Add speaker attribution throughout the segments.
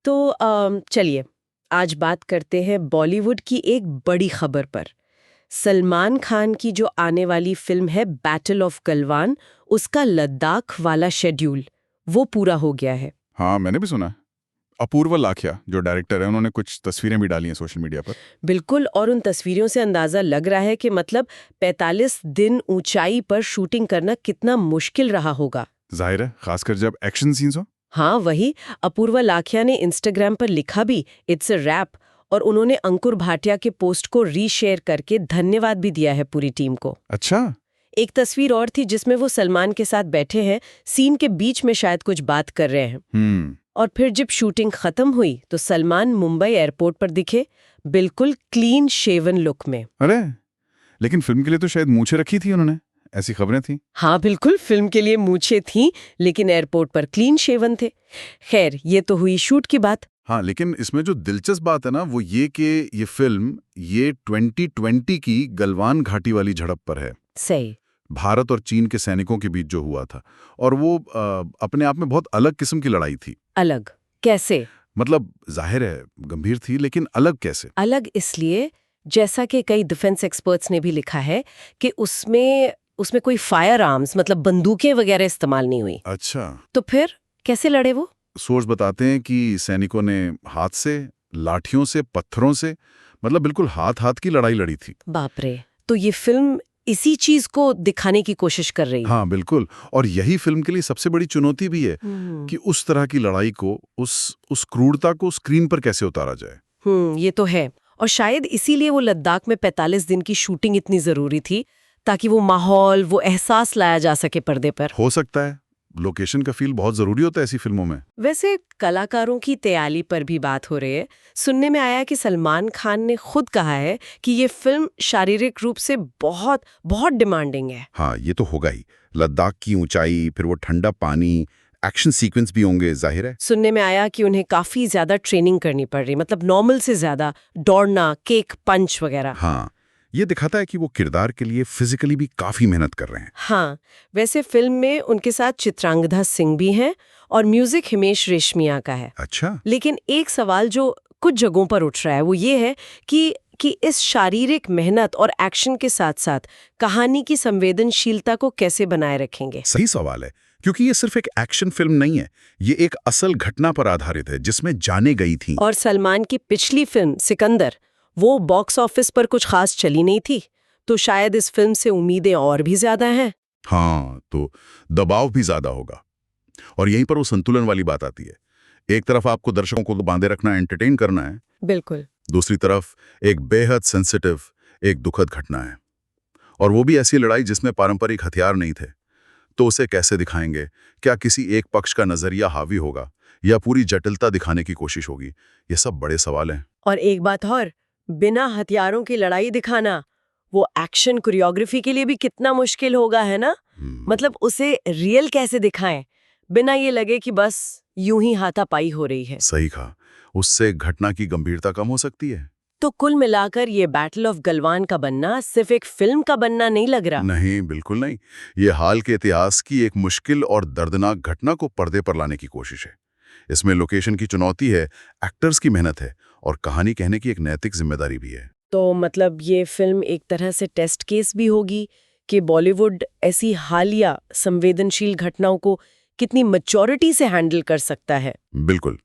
Speaker 1: तो चलिए आज बात करते हैं बॉलीवुड की एक बड़ी खबर पर। सलमान खान की जो आने वाली फिल्म है बैटल ऑफ गलवान, उसका लद्दाख वाला शेड्यूल वो पूरा हो गया है।
Speaker 2: हाँ, मैंने भी सुना है। अपूर्व लाखिया जो डायरेक्टर है, उन्होंने कुछ तस्वीरें भी डाली हैं सोशल मीडिया पर।
Speaker 1: बिल्कुल, और उन तस्वीरों से अंदाजा लग रहा है कि मतलब 45 दिन ऊंचाई पर शूटिंग करना कितना मुश्किल रहा होगा।
Speaker 2: जाहिर है, खासकर जब एक्शन सीन्स हो।
Speaker 1: हाँ वही, अपूर्वा लाखिया ने इंस्टाग्राम पर लिखा भी इट्स अ रैप, और उन्होंने अंकुर भाटिया के पोस्ट को रीशेयर करके धन्यवाद भी दिया है पूरी टीम को।
Speaker 2: अच्छा।
Speaker 1: एक तस्वीर और थी जिसमें वो सलमान के साथ बैठे हैं, सीन के बीच में शायद कुछ बात कर रहे हैं। और फिर जब शूटिंग खत्म हुई तो सलमान मुंबई एयरपोर्ट पर दिखे, बिल्कुल क्लीन शेवन लुक में।
Speaker 2: अरे, लेकिन फिल्म के लिए तो शायद मूछें रखी थी उन्होंने, ऐसी खबरें थी।
Speaker 1: हाँ बिल्कुल, फिल्म के लिए मूछें थी, लेकिन एयरपोर्ट पर क्लीन शेवन थे। खैर, ये तो हुई शूट की बात।
Speaker 2: हाँ, लेकिन इसमें जो दिलचस्प बात है ना, वो ये कि ये फिल्म ये 2020 की गलवान घाटी वाली झड़प पर है।
Speaker 1: सही।
Speaker 2: भारत और चीन के सैनिकों के बीच जो हुआ था, और वो अपने आप में बहुत अलग किस्म की लड़ाई थी।
Speaker 1: अलग कैसे?
Speaker 2: मतलब जाहिर है गंभीर थी, लेकिन अलग कैसे?
Speaker 1: अलग इसलिए, जैसा कि कई डिफेंस एक्सपर्ट्स ने भी लिखा है कि उसमें कोई फायर आर्म्स मतलब बंदूकें वगैरह इस्तेमाल नहीं हुई।
Speaker 2: अच्छा।
Speaker 1: तो फिर कैसे लड़े वो?
Speaker 2: सोर्स बताते हैं कि सैनिकों ने हाथ से, लाठियों से, पत्थरों से, मतलब बिल्कुल हाथ हाथ की लड़ाई लड़ी थी।
Speaker 1: बाप रे, तो ये फिल्म इसी चीज को दिखाने की कोशिश कर रही है।
Speaker 2: हाँ बिल्कुल, और यही फिल्म के लिए सबसे बड़ी चुनौती भी है कि उस तरह की लड़ाई को, उस क्रूरता को स्क्रीन पर कैसे उतारा जाए।
Speaker 1: ये तो है, और शायद इसीलिए वो लद्दाख में 45 दिन की शूटिंग इतनी जरूरी थी, ताकि वो माहौल, वो एहसास लाया जा सके पर्दे पर।
Speaker 2: हो सकता है, लोकेशन का फील बहुत जरूरी होता है ऐसी फिल्मों में।
Speaker 1: वैसे कलाकारों की तैयारी पर भी बात हो रही है। सुनने में आया कि सलमान खान ने खुद कहा है कि ये फिल्म शारीरिक रूप से बहुत बहुत डिमांडिंग है।
Speaker 2: हाँ, ये तो होगा ही। लद्दाख की ऊंचाई, फिर वो ठंडा पानी, एक्शन सीक्वेंस भी होंगे, जाहिर है।
Speaker 1: सुनने में आया कि उन्हें काफी ज्यादा ट्रेनिंग करनी पड़ रही, मतलब नॉर्मल से ज्यादा, दौड़ना, केक पंच वगैरह।
Speaker 2: हाँ, ये दिखाता है कि वो किरदार के लिए फिजिकली भी काफी मेहनत कर रहे हैं।
Speaker 1: हाँ, वैसे फिल्म में उनके साथ चित्रांगदा सिंह भी हैं और म्यूजिक हिमेश रेशमिया का है।
Speaker 2: अच्छा।
Speaker 1: लेकिन एक सवाल जो कुछ जगहों पर उठ रहा है वो ये है कि इस शारीरिक मेहनत और एक्शन के साथ साथ कहानी की संवेदनशीलता को कैसे बनाए रखेंगे।
Speaker 2: सही सवाल है, क्योंकि ये सिर्फ एक एक्शन फिल्म नहीं है, ये एक असल घटना पर आधारित है जिसमें जानें गई थी।
Speaker 1: और सलमान की पिछली फिल्म सिकंदर, वो बॉक्स ऑफिस पर कुछ खास चली नहीं थी, तो शायद इस फिल्म से उम्मीदें और भी ज्यादा हैं।
Speaker 2: हाँ, तो दबाव भी ज्यादा होगा, और यहीं पर वो संतुलन वाली बात आती है। एक तरफ आपको दर्शकों को बांधे रखना, एंटरटेन करना है,
Speaker 1: बिल्कुल।
Speaker 2: दूसरी तरफ एक बेहद सेंसिटिव, एक दुखद घटना है, और वो भी ऐसी लड़ाई जिसमें पारंपरिक हथियार नहीं थे। तो उसे कैसे दिखाएंगे? क्या किसी एक पक्ष का नजरिया हावी होगा, या पूरी जटिलता दिखाने की कोशिश होगी? ये सब बड़े सवाल हैं।
Speaker 1: और एक बात और, बिना हथियारों की लड़ाई दिखाना वो एक्शन कोरियोग्राफी के लिए भी कितना मुश्किल होगा, है ना? मतलब उसे रियल कैसे दिखाएं बिना ये लगे कि बस यूं ही हाथापाई हो रही है।
Speaker 2: सही कहा, उससे घटना की गंभीरता कम हो सकती है।
Speaker 1: तो कुल मिलाकर ये बैटल ऑफ गलवान का बनना सिर्फ एक फिल्म का बनना नहीं लग रहा।
Speaker 2: नहीं, बिल्कुल नहीं। ये हाल के इतिहास की एक मुश्किल और दर्दनाक घटना को पर्दे पर लाने की कोशिश है। इसमें लोकेशन की चुनौती है, एक्टर्स की मेहनत है, और कहानी कहने की एक नैतिक जिम्मेदारी भी है।
Speaker 1: तो मतलब ये फिल्म एक तरह से टेस्ट केस भी होगी कि बॉलीवुड ऐसी हालिया संवेदनशील घटनाओं को कितनी मैच्योरिटी से हैंडल कर सकता है।
Speaker 2: बिल्कुल,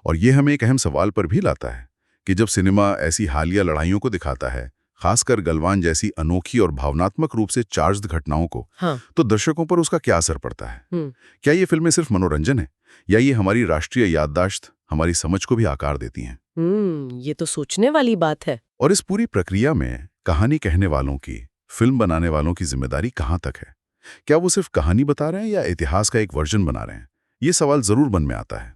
Speaker 2: और ये हमें एक अहम सवाल पर भी लाता है कि जब सिनेमा ऐसी हालिया लड़ाइयों को दिखाता है, खासकर गलवान जैसी अनोखी और भावनात्मक रूप से चार्ज्ड घटनाओं को,
Speaker 1: हाँ।
Speaker 2: तो दर्शकों पर उसका क्या असर पड़ता है? क्या ये फिल्में सिर्फ मनोरंजन है, या ये हमारी राष्ट्रीय याददाश्त, हमारी समझ को भी आकार देती हैं?
Speaker 1: ये तो सोचने वाली बात है।
Speaker 2: और इस पूरी प्रक्रिया में कहानी कहने वालों की, फिल्म बनाने वालों की जिम्मेदारी कहाँ तक है? क्या वो सिर्फ कहानी बता रहे हैं या इतिहास का एक वर्जन बना रहे हैं? ये सवाल जरूर मन में आता है।